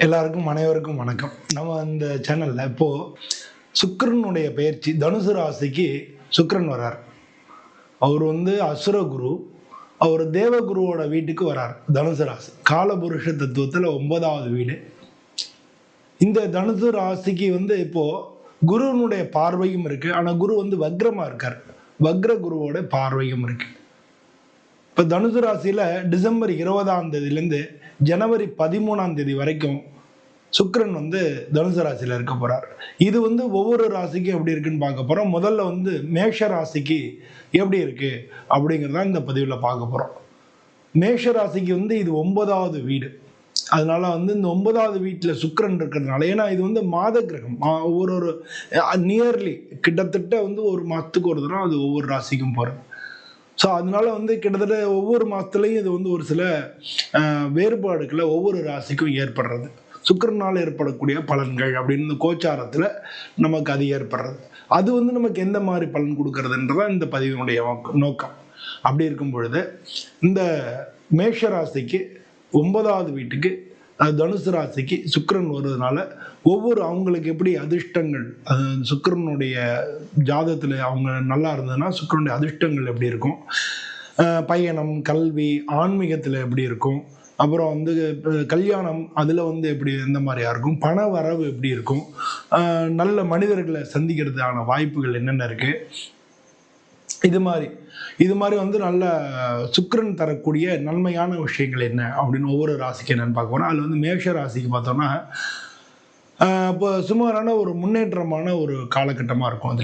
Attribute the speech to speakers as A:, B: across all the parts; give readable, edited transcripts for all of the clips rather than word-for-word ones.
A: எல்லாருக்கும் அனைவருக்கும் வணக்கம். நம்ம இந்த சேனல்ல இப்போ சுக்கிரனுடைய பெயர்ச்சி தனுசு ராசிக்கு சுக்கிரன் வரார். அவர் அசுர குரு. அவர் தேவகுருவோட வீட்டுக்கு வரார். தனுசு ராசி காலபுருஷ தத்துவத்துல 9வது வீடு. இந்த தனுசு ராசிக்கு இப்போ குருவனுடைய பார்வையும் இருக்கு. ஆனா குரு வக்ரமா இருக்கார். வக்ர குருவோட பார்வையும் இருக்கு. இப்ப தனுசு ராசியில டிசம்பர் 20ஆம் தேதியிலிருந்து ஜனவரி 13ஆம் தேதி வரைக்கும் சுக்கிரன் தனுசு ராசியில இருக்க போறார். இது ஒவ்வொரு ராசிக்கும் எப்படி இருக்குன்னு பார்க்க போறோம். முதல்ல மேஷ ராசிக்கு எப்படி இருக்கு அப்படிங்கிறத இந்த பதிவுல பார்க்க போறோம். மேஷ ராசிக்கு இது 9வது வீடு. அதனால இந்த 9வது வீட்டுல சுக்கிரன் இருக்கிறதுனால, ஏன்னா இது மாத கிரகம். ஒரு நியர்லி கிட்டத்தட்ட ஒரு மாசத்துக்கு ஒரு தடவை அது ஒவ்வொரு ராசிக்கும் போறது. ஸோ அதனால கிட்டத்தட்ட ஒவ்வொரு மாதத்துலையும் இது ஒரு சில வேறுபாடுகளை ஒவ்வொரு ராசிக்கும் ஏற்படுறது. சுக்கிரனால் ஏற்படக்கூடிய பலன்கள் அப்படின்னு கோச்சாரத்தில் நமக்கு அது ஏற்படுறது. அது நமக்கு எந்த மாதிரி பலன் கொடுக்கறதுன்றதான் இந்த பதிவினுடைய நோக்கம். அப்படி இருக்கும் பொழுது இந்த மேஷ ராசிக்கு 9வது வீட்டுக்கு தனுசு ராசிக்கு சுக்கிரன் வருவதனால அவங்களுக்கு எப்படி அதிர்ஷ்டங்கள், சுக்கிரனுடைய ஜாதகத்துல அவங்க நல்லா இருந்ததுன்னா சுக்கிரனுடைய அதிர்ஷ்டங்கள் எப்படி இருக்கும், பயணம், கல்வி, ஆன்மீகத்துல எப்படி இருக்கும், அப்புறம் கல்யாணம் அதுல எப்படி எந்த மாதிரியா இருக்கும், பண வரவு எப்படி இருக்கும், நல்ல மனிதர்களை சந்திக்கிறதுக்கான வாய்ப்புகள் என்னென்ன இருக்கு, இது மாதிரி நல்ல சுக்கிரன் தரக்கூடிய நன்மையான விஷயங்கள் என்ன அப்படின்னு ஒவ்வொரு ராசிக்கு என்னன்னு பார்க்க போறோம். அதுல மேஷ ராசிக்கு பார்த்தோம்னா இப்போ சுமாரான ஒரு முன்னேற்றமான ஒரு காலகட்டமாக இருக்கும்.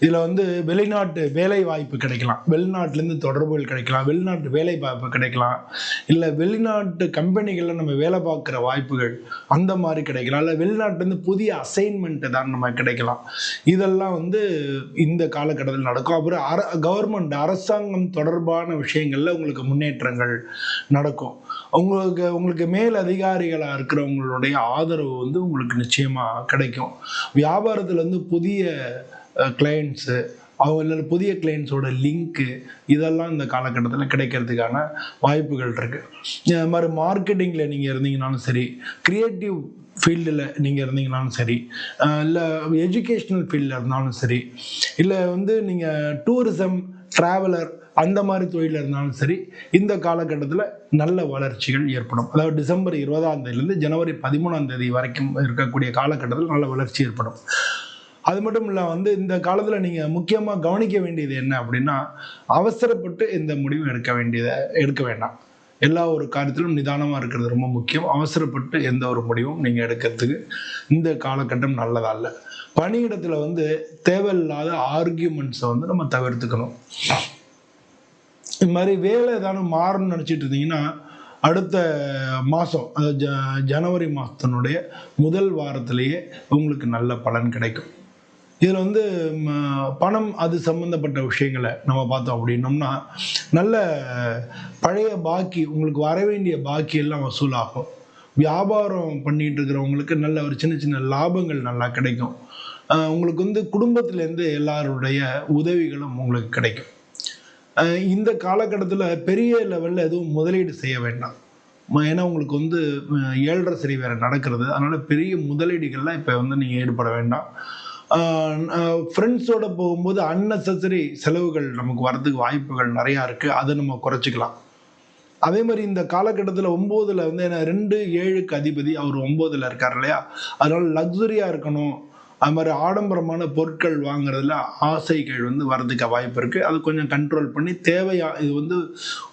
A: இதில் வெளிநாட்டு வேலை வாய்ப்பு கிடைக்கலாம், வெளிநாட்டிலேருந்து தொடர்புகள் கிடைக்கலாம், வெளிநாட்டு வேலை வாய்ப்பு கிடைக்கலாம், இல்லை வெளிநாட்டு கம்பெனிகளில் நம்ம வேலை பார்க்குற வாய்ப்புகள் அந்த மாதிரி கிடைக்கலாம், இல்லை வெளிநாட்டிலேருந்து புதிய அசைன்மெண்ட்டு தான் நம்ம கிடைக்கலாம். இதெல்லாம் இந்த காலகட்டத்தில் நடக்கும். அப்புறம் கவர்மெண்ட் அரசாங்கம் தொடர்பான விஷயங்களில் உங்களுக்கு முன்னேற்றங்கள் நடக்கும். உங்களுக்கு மேல் அதிகாரிகளாக இருக்கிறவங்களுடைய ஆதரவு உங்களுக்கு நிச்சயமாக கிடைக்கும். வியாபாரத்தில் புதிய கிளையண்ட்ஸு, அவங்க புதிய கிளையண்ட்ஸோட லிங்க்கு இதெல்லாம் இந்த காலகட்டத்தில் கிடைக்கிறதுக்கான வாய்ப்புகள் இருக்குது. இது மாதிரி மார்க்கெட்டிங்கில் நீங்கள் இருந்தீங்கன்னாலும் சரி, கிரியேட்டிவ் ஃபீல்டில் நீங்கள் இருந்தீங்கனாலும் சரி, இல்லை எஜுகேஷ்னல் ஃபீல்டில் இருந்தாலும் சரி, இல்லை நீங்கள் டூரிசம், ட்ராவலர் அந்த மாதிரி தொழில் இருந்தாலும் சரி, இந்த காலகட்டத்தில் நல்ல வளர்ச்சிகள் ஏற்படும். அதாவது டிசம்பர் 20ஆம் தேதியிலிருந்து ஜனவரி 13ஆம் தேதி வரைக்கும் இருக்கக்கூடிய காலகட்டத்தில் நல்ல வளர்ச்சி ஏற்படும். அது மட்டும் இல்லை இந்த காலத்தில் நீங்கள் முக்கியமாக கவனிக்க வேண்டியது என்ன அப்படின்னா, அவசரப்பட்டு எந்த முடிவும் எடுக்க வேண்டாம். எல்லா ஒரு காரியத்திலும் நிதானமாக இருக்கிறது ரொம்ப முக்கியம். அவசரப்பட்டு எந்த ஒரு முடிவும் நீங்கள் எடுக்கிறதுக்கு இந்த காலகட்டம் நல்லதல்ல. பணியிடத்தில் தேவையில்லாத ஆர்கியூமெண்ட்ஸை நம்ம தவிர்த்துக்கணும். இது மாதிரி வேலை ஏதாவது மாறணும்னு நினச்சிட்டு இருந்தீங்கன்னா அடுத்த மாதம், அதாவது ஜனவரி மாதத்தினுடைய முதல் வாரத்திலேயே உங்களுக்கு நல்ல பலன் கிடைக்கும். இதில் பணம் அது சம்மந்தப்பட்ட விஷயங்களை நம்ம பார்த்தோம் அப்படின்னோம்னா, நல்ல பழைய பாக்கி, உங்களுக்கு வர வேண்டிய பாக்கி எல்லாம் வசூலாகும். வியாபாரம் பண்ணிட்டு இருக்கிறவங்களுக்கு நல்ல ஒரு சின்ன சின்ன லாபங்கள் நல்லா கிடைக்கும். உங்களுக்கு குடும்பத்திலேருந்து எல்லாருடைய உதவிகளும் உங்களுக்கு கிடைக்கும். இந்த காலகட்டத்தில் பெரிய லெவலில் எதுவும் முதலீடு செய்ய வேண்டாம். ஏன்னா உங்களுக்கு 7.5 சரி வேற நடக்கிறது. அதனால பெரிய முதலீடுகள்லாம் இப்போ நீங்கள் ஈடுபட வேண்டாம். ஃப்ரெண்ட்ஸோட போகும்போது அன்னெசரி செலவுகள் நமக்கு வரதுக்கு வாய்ப்புகள் நிறையா இருக்குது. அதை நம்ம குறைச்சிக்கலாம். அதே மாதிரி இந்த காலகட்டத்தில் 9ல் ஏன்னா 2-7க்கு அதிபதி அவர் 9ல் இருக்கார் இல்லையா, அதனால லக்ஸுரியாக இருக்கணும், அது மாதிரி ஆடம்பரமான பொருட்கள் வாங்குறதுல ஆசைகள் வரதுக்கு வாய்ப்பு இருக்குது. அது கொஞ்சம் கண்ட்ரோல் பண்ணி இது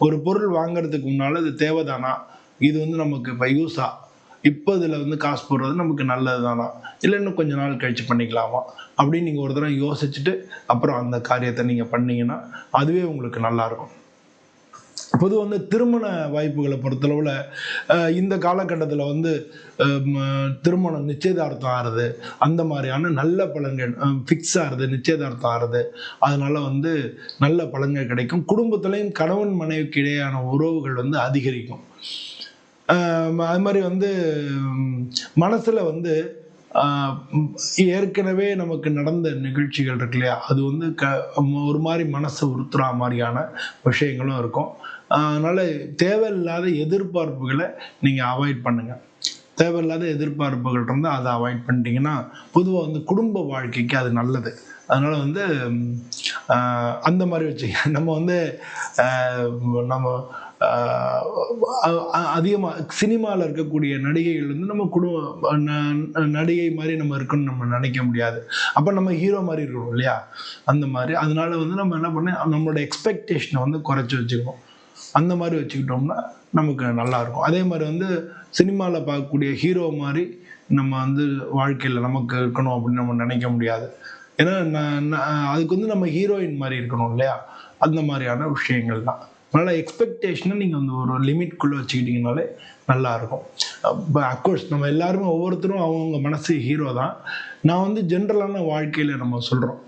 A: ஒரு பொருள் வாங்குறதுக்கு முன்னால் இது தேவைதானா, இது நமக்கு இப்போ யூஸா, இப்போ இதில் காசு போடுறது நமக்கு நல்லது தானா, இல்லை இன்னும் கொஞ்ச நாள் கழிச்சு பண்ணிக்கலாமா அப்படின்னு நீங்கள் ஒரு தடவை யோசிச்சுட்டு அப்புறம் அந்த காரியத்தை நீங்கள் பண்ணீங்கன்னா அதுவே உங்களுக்கு நல்லாயிருக்கும். பொதுவாக திருமண வாய்ப்புகளை பொறுத்தளவில் இந்த காலகட்டத்தில் திருமணம் நிச்சயதார்த்தம் ஆறுது, அந்த மாதிரியான நல்ல பலன்கள் ஃபிக்ஸ் ஆகுது, நிச்சயதார்த்தம் ஆறுது. அதனால நல்ல பலன்கள் கிடைக்கும். குடும்பத்திலையும் கணவன் மனைவிக்கு இடையான உறவுகள் அதிகரிக்கும். அது மாதிரி மனசில் ஏற்கனவே நமக்கு நடந்த நிகழ்ச்சிகள் இருக்கு இல்லையா, அது ஒரு மாதிரி மனசை உறுத்துறா மாதிரியான விஷயங்களும் இருக்கும். அதனால தேவையில்லாத எதிர்பார்ப்புகளை நீங்கள் அவாய்ட் பண்ணுங்க. தேவையில்லாத எதிர்பார்ப்புகள் இருந்தால் அதை அவாய்ட் பண்ணிட்டீங்கன்னா பொதுவாக வந்து குடும்ப வாழ்க்கைக்கு அது நல்லது. அதனால வந்து அந்த மாதிரி வச்சுக்க நம்ம வந்து நம்ம அதிகமாக சினிமாவில் இருக்கக்கூடிய நடிகைகள் வந்து நம்ம நடிகை மாதிரி நம்ம இருக்கணும்னு நம்ம நினைக்க முடியாது. அப்போ நம்ம ஹீரோ மாதிரி இருக்கணும் இல்லையா? அந்த மாதிரி அதனால வந்து நம்ம என்ன பண்ண நம்மளோட எக்ஸ்பெக்டேஷனை வந்து குறைச்சி வச்சுக்கணும். அந்த மாதிரி வச்சுக்கிட்டோம்னா நமக்கு நல்லா இருக்கும். அதே மாதிரி வந்து சினிமாவில் பார்க்கக்கூடிய ஹீரோ மாதிரி நம்ம வந்து வாழ்க்கையில் நமக்கு இருக்கணும் அப்படின்னு நம்ம நினைக்க முடியாது. ஏன்னா அதுக்கு வந்து நம்ம ஹீரோயின் மாதிரி இருக்கணும் இல்லையா? அந்த மாதிரியான விஷயங்கள் தான். அதனால் எக்ஸ்பெக்டேஷனை நீங்கள் வந்து ஒரு லிமிட்குள்ளே வச்சுக்கிட்டிங்கனாலே நல்லாயிருக்கும். அஃப்கோர்ஸ் நம்ம எல்லாருமே ஒவ்வொருத்தரும் அவங்கவுங்க மனசு ஹீரோ தான். நான் வந்து ஜென்ரலான வாழ்க்கையில் நம்ம சொல்கிறோம்.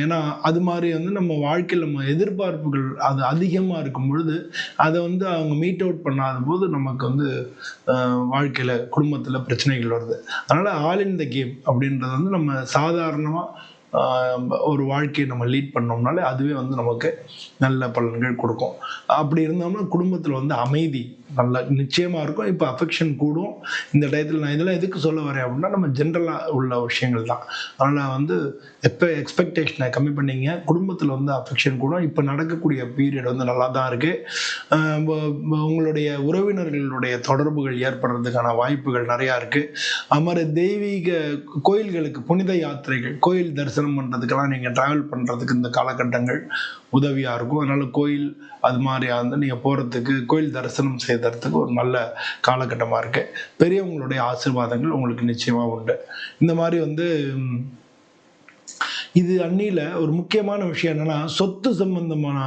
A: ஏன்னா அது மாதிரி வந்து நம்ம வாழ்க்கையில் நம்ம எதிர்பார்ப்புகள் அது அதிகமாக இருக்கும் பொழுது அதை வந்து அவங்க மீட் அவுட் பண்ணாத போது நமக்கு வந்து வாழ்க்கையில் குடும்பத்தில் பிரச்சனைகள் வருது. அதனால் ஆல் இன் த கேம் அப்படின்றது வந்து நம்ம சாதாரணமாக ஒரு வாழ்க்கையை நம்ம லீட் பண்ணோம்னாலே அதுவே வந்து நமக்கு நல்ல பலன்கள் கொடுக்கும். அப்படி இருந்தோம்னா குடும்பத்தில் வந்து அமைதி நல்லா நிச்சயமாக இருக்கும். இப்போ அஃபெக்ஷன் கூடும் இந்த டயத்தில். நான் இதெல்லாம் எதுக்கு சொல்ல வரேன் அப்படின்னா நம்ம ஜென்ரலாக உள்ள விஷயங்கள் தான். அதனால் வந்து எப்போ எக்ஸ்பெக்டேஷனை கம்மி பண்ணிங்க, குடும்பத்தில் வந்து அஃபெக்ஷன் கூடும். இப்போ நடக்கக்கூடிய பீரியட் வந்து நல்லா தான் இருக்குது. உங்களுடைய உறவினர்களுடைய தொடர்புகள் ஏற்படுறதுக்கான வாய்ப்புகள் நிறையா இருக்குது. அது மாதிரி தெய்வீக கோயில்களுக்கு புனித யாத்திரைகள், கோயில் தரிசனம் பண்ணுறதுக்கெல்லாம் நீங்கள் ட்ராவல் பண்ணுறதுக்கு இந்த காலகட்டங்கள் உதவியாக இருக்கும். அதனால் கோயில் அது மாதிரி வந்து நீங்கள் போகிறதுக்கு, கோயில் தரிசனம் செய்யறதுக்கு ஒரு நல்ல காலகட்டமாக இருக்குது. பெரியவங்களுடைய ஆசீர்வாதங்கள் உங்களுக்கு நிச்சயமாக உண்டு. இந்த மாதிரி வந்து இது அன்னியில் ஒரு முக்கியமான விஷயம் என்னென்னா, சொத்து சம்பந்தமான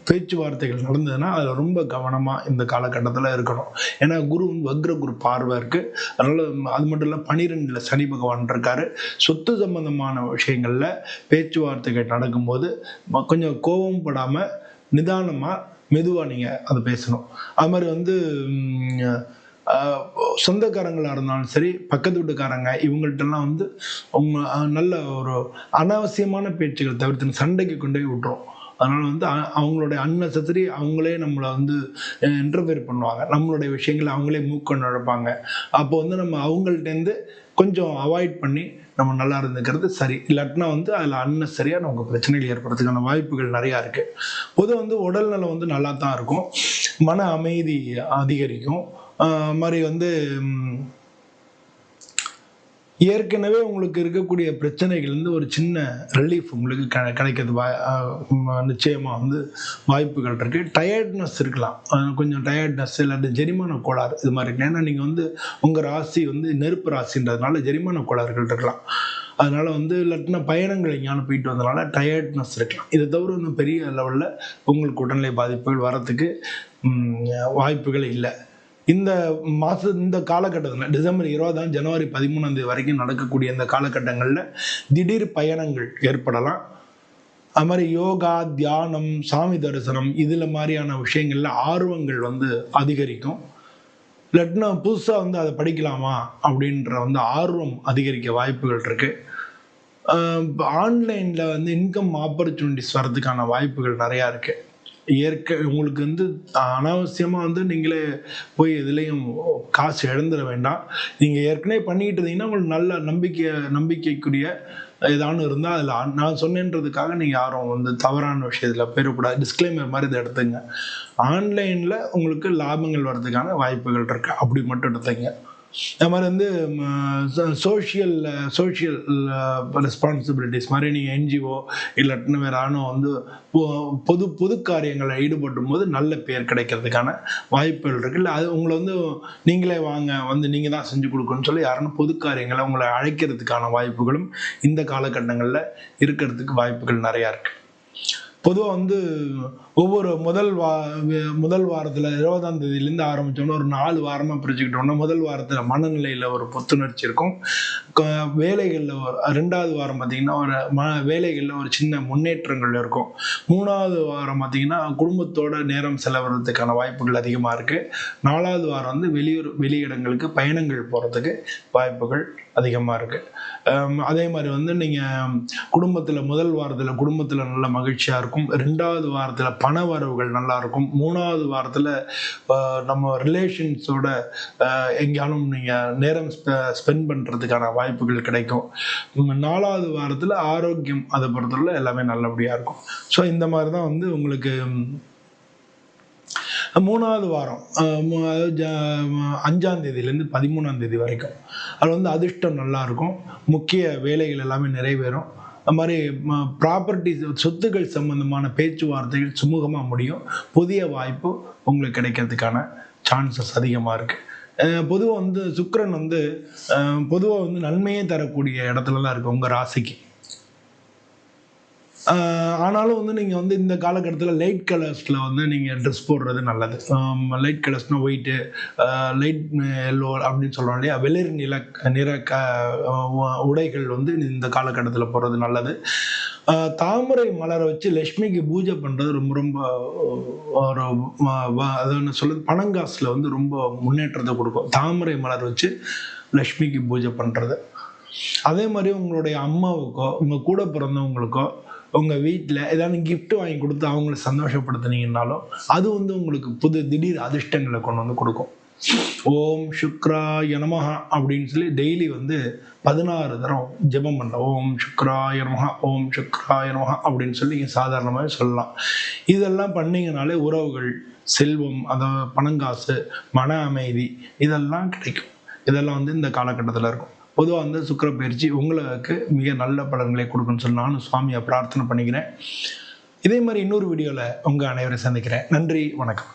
A: பேச்சுவார்த்தைகள் நடந்ததுன்னா அதில் ரொம்ப கவனமாக இந்த காலகட்டத்தில் இருக்கணும். ஏன்னா குரு வக்ர குரு பார்வை இருக்குது. அதனால் அது மட்டும் இல்லை 12ல் சனி பகவான் இருக்கார். சொத்து சம்பந்தமான விஷயங்களில் பேச்சுவார்த்தைகள் நடக்கும்போது கொஞ்சம் கோபம் படாமல் நிதானமாக மெதுவாக நீங்கள் அதை பேசணும். அது மாதிரி வந்து சொந்தக்காரங்களாக இருந்தாலும் சரி, பக்கத்து வீட்டுக்காரங்க இவங்கள்ட்டெல்லாம் வந்து அவங்க நல்ல ஒரு அனாவசியமான பேச்சுகள் தவிர்த்து சண்டைக்கு கொண்டு போய் விட்டுரும். அதனால் வந்து அவங்களுடைய அன்னெசரி அவங்களே நம்மளை வந்து இன்டர்ஃபியர் பண்ணுவாங்க. நம்மளுடைய விஷயங்களை அவங்களே மூக்க நுழைப்பாங்க. அப்போ வந்து நம்ம அவங்கள்ட்டேருந்து கொஞ்சம் அவாய்ட் பண்ணி நம்ம நல்லா இருந்துக்கிறது சரி. இல்லாட்டினா வந்து அதில் அன்னெசரியாக நமக்கு பிரச்சனைகள் ஏற்படுறதுக்கான வாய்ப்புகள் நிறையா இருக்குது. பொதுவாக வந்து உடல் நலம் வந்து நல்லா தான் இருக்கும். மன அமைதி அதிகரிக்கும். மாதிரி வந்து ஏற்கனவே உங்களுக்கு இருக்கக்கூடிய பிரச்சனைகள் வந்து ஒரு சின்ன ரிலீஃப் உங்களுக்கு கிடைக்கிறது நிச்சயமாக வந்து வாய்ப்புகள் இருக்குது. டயர்ட்னஸ் இருக்கலாம், கொஞ்சம் டயர்ட்னஸ் இல்லாட்டி ஜெரிமான கோளாறு இது மாதிரி இருக்கு. ஏன்னா நீங்கள் வந்து உங்கள் ராசி வந்து நெருப்பு ராசின்றதுனால ஜெரிமான கோளாறுகள் இருக்கலாம். அதனால வந்து இல்லாட்டினா பயணங்கள் எங்கேயாலும் போயிட்டு வந்ததுனால டயர்ட்னஸ் இருக்கலாம். இதை தவிர வந்து பெரிய லெவலில் உங்களுக்கு உடல்நிலை பாதிப்புகள் வரத்துக்கு வாய்ப்புகள் இல்லை. இந்த காலகட்டத்தில் டிசம்பர் 20 ஜனவரி 13 வரைக்கும் நடக்கக்கூடிய இந்த காலகட்டங்களில் திடீர் பயணங்கள் ஏற்படலாம். அது மாதிரி யோகா, தியானம், சாமி தரிசனம் இதில் மாதிரியான விஷயங்களில் ஆர்வங்கள் வந்து அதிகரிக்கும். இல்லாட்டினா புதுசாக வந்து அதை படிக்கலாமா அப்படின்ற வந்து ஆர்வம் அதிகரிக்க வாய்ப்புகள் இருக்குது. ஆன்லைனில் வந்து இன்கம் ஆப்பர்ச்சுனிட்டிஸ் வர்றதுக்கான வாய்ப்புகள் நிறையா இருக்குது. உங்களுக்கு வந்து அனாவசியமாக வந்து நீங்களே போய் எதுலேயும் காசு இழந்துட வேண்டாம். நீங்கள் ஏற்கனவே பண்ணிக்கிட்டு இருந்தீங்கன்னா உங்களுக்கு நல்ல நம்பிக்கைக்குரிய ஏதானு இருந்தால் அதில் நான் சொன்னேன்றதுக்காக நீங்கள் யாரும் வந்து தவறான விஷயத்தில் போயிடக்கூடாது. டிஸ்க்ளைமர் மாதிரி இதை எடுத்துங்க. ஆன்லைனில் உங்களுக்கு லாபங்கள் வர்றதுக்கான வாய்ப்புகள் இருக்குது, அப்படி மட்டும் எடுத்துங்க. அது மாதிரி வந்து சோஷியல் ரெஸ்பான்சிபிலிட்டிஸ் மாதிரி நீங்கள் என்ஜிஓ இல்லாட்டின்னு வேறு ஆனும் வந்து பொது காரியங்களில் ஈடுபடும் போது நல்ல பேர் கிடைக்கிறதுக்கான வாய்ப்புகள் இருக்குது. இல்லை அது உங்களை வந்து நீங்களே வாங்க வந்து நீங்கள் தான் செஞ்சு கொடுக்கணும்னு சொல்லி யாருன்னு பொது காரியங்களை உங்களை அழைக்கிறதுக்கான வாய்ப்புகளும் இந்த காலகட்டங்களில் இருக்கிறதுக்கு வாய்ப்புகள் நிறையா இருக்குது. பொதுவாக வந்து ஒவ்வொரு முதல் வாரத்தில் 20ஆம் தேதியிலேருந்து ஆரம்பித்தோம்னா ஒரு 4 வாரமாக பிரிச்சுக்கிட்டோம்னா முதல் வாரத்தில் மனநிலையில் ஒரு புத்துணர்ச்சி இருக்கும். வேலைகளில் 2வது வாரம் பார்த்திங்கன்னா ஒரு வேலைகளில் ஒரு சின்ன முன்னேற்றங்கள் இருக்கும். 3வது வாரம் பார்த்திங்கன்னா குடும்பத்தோட நேரம் செலவிடுறதுக்கான வாய்ப்புகள் அதிகமாக இருக்குது. 4வது வாரம் வந்து வெளியிடங்களுக்கு பயணங்கள் போகிறதுக்கு வாய்ப்புகள் அதிகமாக இருக்குது. அதே மாதிரி வந்து நீங்கள் குடும்பத்தில் முதல் வாரத்தில் குடும்பத்தில் நல்ல மகிழ்ச்சியாக இருக்கும். 2வது வாரத்தில் பண வரவுகள் நல்லாயிருக்கும். 3வது வாரத்தில் நம்ம ரிலேஷன்ஸோட எங்கேயாலும் நீங்கள் நேரம் ஸ்பெண்ட் பண்ணுறதுக்கான வாய்ப்புகள் கிடைக்கும். 4வது வாரத்தில் ஆரோக்கியம் அதை பொறுத்தவரை எல்லாமே நல்லபடியாக இருக்கும். ஸோ இந்த மாதிரி தான் வந்து உங்களுக்கு 3வது வாரம் 5ஆம் தேதியிலேருந்து 13ஆம் தேதி வரைக்கும் அது வந்து அதிர்ஷ்டம் நல்லாயிருக்கும். முக்கிய வேலைகள் எல்லாமே நிறைவேறும். அது மாதிரி ப்ராப்பர்ட்டி சொத்துக்கள் சம்பந்தமான பேச்சுவார்த்தைகள் சுமூகமாக முடியும். புதிய வாய்ப்பு உங்களுக்கு கிடைக்கிறதுக்கான சான்சஸ் அதிகமாக இருக்குது. பொதுவாக வந்து சுக்கிரன் வந்து பொதுவாக வந்து நன்மையே தரக்கூடிய இடத்துல தான் இருக்குது உங்கள் ராசிக்கு. ஆனாலும் வந்து நீங்கள் வந்து இந்த காலகட்டத்தில் லைட் கலர்ஸில் வந்து நீங்கள் ட்ரெஸ் போடுறது நல்லது. லைட் கலர்ஸ்னால் ஒயிட்டு, லைட் எல்லோ அப்படின்னு சொல்கிறோம் இல்லையா, வெளிர் நிற உடைகள் வந்து இந்த காலகட்டத்தில் போடுறது நல்லது. தாமரை மலரை வச்சு லக்ஷ்மிக்கு பூஜை பண்ணுறது ரொம்ப ரொம்ப ஒரு அது என்ன சொல்லுது, பணங்காசில் வந்து ரொம்ப முன்னேற்றத்தை கொடுக்கும். தாமரை மலர் வச்சு லக்ஷ்மிக்கு பூஜை பண்ணுறது. அதே மாதிரி உங்களுடைய அம்மாவுக்கோ உங்கள் கூட பிறந்தவங்களுக்கோ உங்கள் வீட்டில் ஏதாவது கிஃப்ட் வாங்கி கொடுத்து அவங்கள சந்தோஷப்படுத்துனீங்கன்னாலும் அது வந்து உங்களுக்கு திடீர் அதிர்ஷ்டங்களை கொண்டு வந்து கொடுக்கும். ஓம் சுக்ராய நமஹ அப்படின்னு சொல்லி டெய்லி வந்து 16 தரம் ஜெபம் பண்ணலாம். ஓம் சுக்ராய நமஹ, ஓம் சுக்ராய நமஹ அப்படின்னு சொல்லி சாதாரணமாகவே சொல்லலாம். இதெல்லாம் பண்ணீங்கனாலே உறவுகள், செல்வம், அதாவது பணங்காசு, மன அமைதி இதெல்லாம் கிடைக்கும். இதெல்லாம் வந்து இந்த காலகட்டத்தில் இருக்கும். பொதுவாக வந்து சுக்கிர பயிற்சி உங்களுக்கு மிக நல்ல பலன்களை கொடுக்குன்னு சொல்லி நானும் சுவாமியை பிரார்த்தனை பண்ணிக்கிறேன். இதே மாதிரி இன்னொரு வீடியோவில் உங்கள் அனைவரை சந்திக்கிறேன். நன்றி, வணக்கம்.